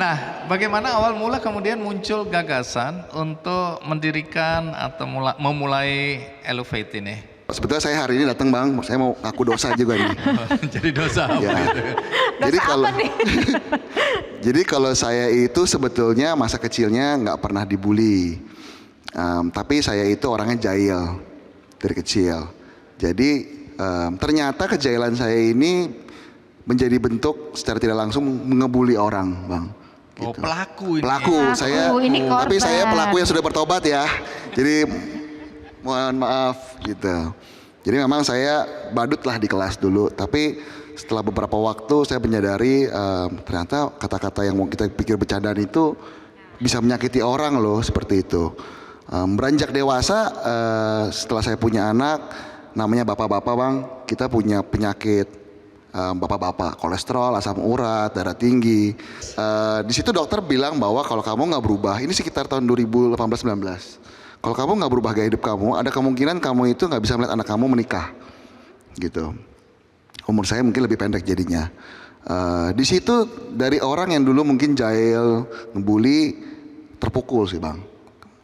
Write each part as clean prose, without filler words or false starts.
Nah, bagaimana awal mula kemudian muncul gagasan untuk mendirikan atau memulai Elevate ini? Sebetulnya saya hari ini datang Bang, saya mau ngaku dosa juga nih. Jadi dosa apa Ya. itu? Jadi Dosa kalau apa nih? jadi kalau saya itu sebetulnya masa kecilnya nggak pernah dibully. Tapi saya itu orangnya jahil dari kecil. Jadi ternyata kejailan saya ini menjadi bentuk secara tidak langsung mengebully orang, Bang. Oh, Gitu. pelaku ini. Pelaku, saya. ini Tapi saya korban. pelaku yang sudah bertobat ya. Jadi mohon maaf gitu. Jadi memang saya badutlah di kelas dulu. Tapi setelah beberapa waktu saya menyadari ternyata kata-kata yang kita pikir bercandaan itu bisa menyakiti orang loh, seperti itu. Beranjak dewasa, setelah saya punya anak, namanya bapak-bapak Bang, kita punya penyakit bapak-bapak, kolesterol, asam urat, darah tinggi. Di situ dokter bilang bahwa kalau kamu nggak berubah, ini sekitar tahun 2018-19. Kalau kamu nggak berubah gaya hidup kamu, ada kemungkinan kamu itu nggak bisa melihat anak kamu menikah, gitu. Umur saya mungkin lebih pendek jadinya. Di situ dari orang yang dulu mungkin jahil, ngebully, terpukul sih Bang.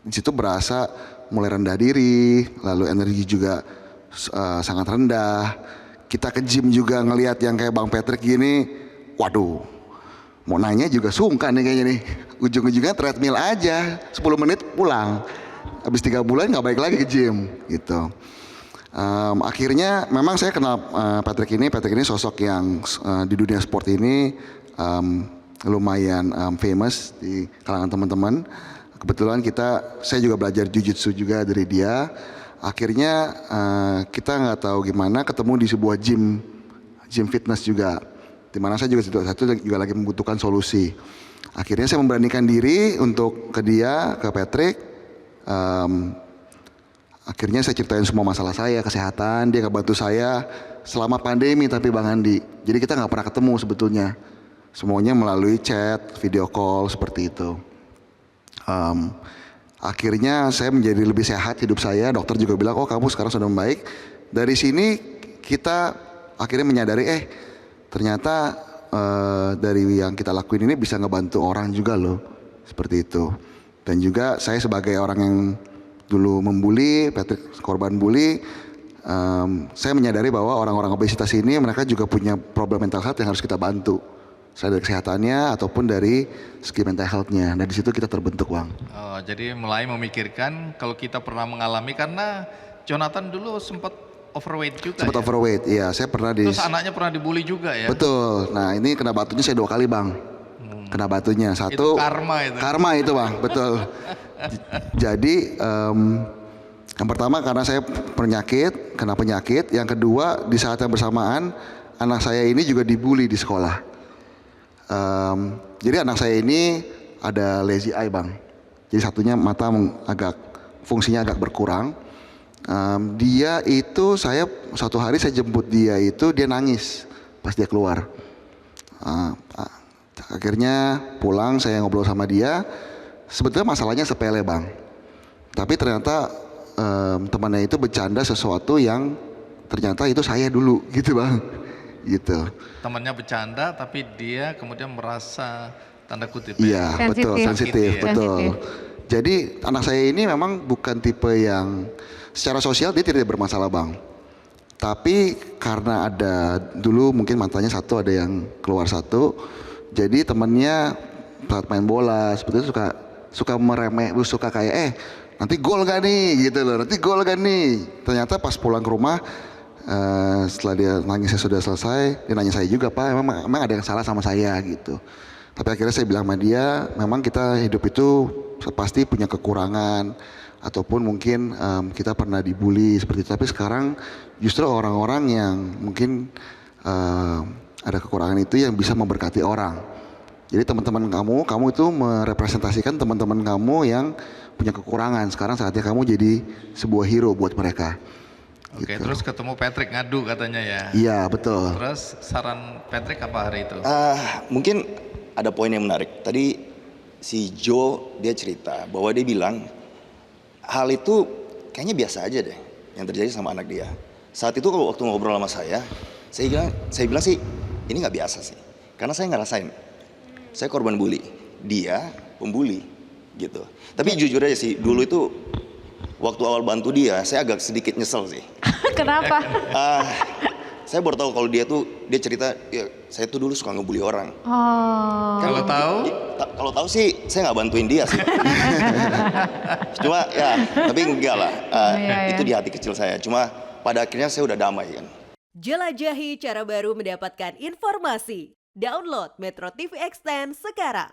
Di situ berasa mulai rendah diri, lalu energi juga sangat rendah. Kita ke gym juga ngelihat yang kayak Bang Patrick gini, waduh, mau nanya juga sungkan nih kayaknya nih. Ujung-ujungnya treadmill aja, 10 menit pulang. Habis 3 bulan nggak balik lagi ke gym, gitu. Akhirnya memang saya kenal Patrick ini sosok yang di dunia sport ini lumayan famous di kalangan teman-teman. Kebetulan saya juga belajar jujitsu juga dari dia. Akhirnya kita nggak tahu gimana ketemu di sebuah gym fitness juga, dimana saya juga lagi membutuhkan solusi. Akhirnya saya memberanikan diri untuk ke Patrick. Akhirnya saya ceritain semua masalah saya, kesehatan, dia ngebantu saya selama pandemi tapi Bang Andi. Jadi kita nggak pernah ketemu sebetulnya, semuanya melalui chat, video call seperti itu. Akhirnya saya menjadi lebih sehat hidup saya. Dokter juga bilang, oh kamu sekarang sudah membaik. Dari sini kita akhirnya menyadari, ternyata dari yang kita lakuin ini bisa ngebantu orang juga loh, seperti itu. Dan juga saya sebagai orang yang dulu membuli, Patrick korban bully, saya menyadari bahwa orang-orang obesitas ini mereka juga punya problem mental health yang harus kita bantu. Saya dari kesehatannya ataupun dari segi mental health-nya. Nah di situ kita terbentuk Bang. Oh, jadi mulai memikirkan kalau kita pernah mengalami, karena Jonathan dulu sempat overweight juga. Sempat overweight, iya. Saya pernah Terus anaknya pernah dibully juga ya? Betul. Nah ini kena batunya saya 2 kali Bang. Kena batunya. Satu. Itu karma itu. Karma itu Bang, betul. Jadi yang pertama karena saya kena penyakit. Yang kedua di saat yang bersamaan anak saya ini juga dibully di sekolah. Jadi anak saya ini ada lazy eye Bang. Jadi satunya mata fungsinya agak berkurang. Dia itu suatu hari saya jemput dia nangis pas dia keluar. Akhirnya pulang saya ngobrol sama dia. Sebetulnya masalahnya sepele Bang. Tapi ternyata temannya itu bercanda sesuatu yang ternyata itu saya dulu gitu Bang. Gitu. Temannya bercanda tapi dia kemudian merasa tanda kutip. Iya, betul, sensitif, ya. betul. Jadi anak saya ini memang bukan tipe yang secara sosial dia tidak bermasalah Bang. Tapi karena ada dulu mungkin matanya satu, ada yang keluar satu. Jadi temennya saat main bola seperti itu suka meremeh, suka kayak nanti gol gak nih gitu loh, nanti gol gak nih. Ternyata pas pulang ke rumah setelah dia nangisnya sudah selesai, dia nanya saya juga, Pak emang ada yang salah sama saya gitu. Tapi akhirnya saya bilang sama dia, memang kita hidup itu pasti punya kekurangan ataupun mungkin kita pernah dibully seperti itu. Tapi sekarang justru orang-orang yang mungkin ada kekurangan itu yang bisa memberkati orang. Jadi teman-teman kamu itu merepresentasikan teman-teman kamu yang punya kekurangan. Sekarang saatnya kamu jadi sebuah hero buat mereka. Oke, gitu. Terus ketemu Patrick ngadu katanya ya. Iya, betul. Terus saran Patrick apa hari itu? Mungkin ada poin yang menarik. Tadi si Joe dia cerita bahwa dia bilang hal itu kayaknya biasa aja deh yang terjadi sama anak dia. Saat itu waktu ngobrol sama saya bilang sih ini nggak biasa sih, karena saya ngerasain. Saya korban bully. dia pembuli gitu. Tapi jujur aja sih, dulu itu waktu awal bantu dia, saya agak sedikit nyesel sih. Kenapa? Saya baru tahu kalau dia cerita, ya, saya tuh dulu suka ngebully orang. Oh. Kalau tahu, Kalau tahu sih saya nggak bantuin dia sih. Cuma ya, tapi enggak lah. Iya, Itu iya. di hati kecil saya. Cuma pada akhirnya saya udah damai kan. Jelajahi cara baru mendapatkan informasi. Download Metro TV Extend sekarang.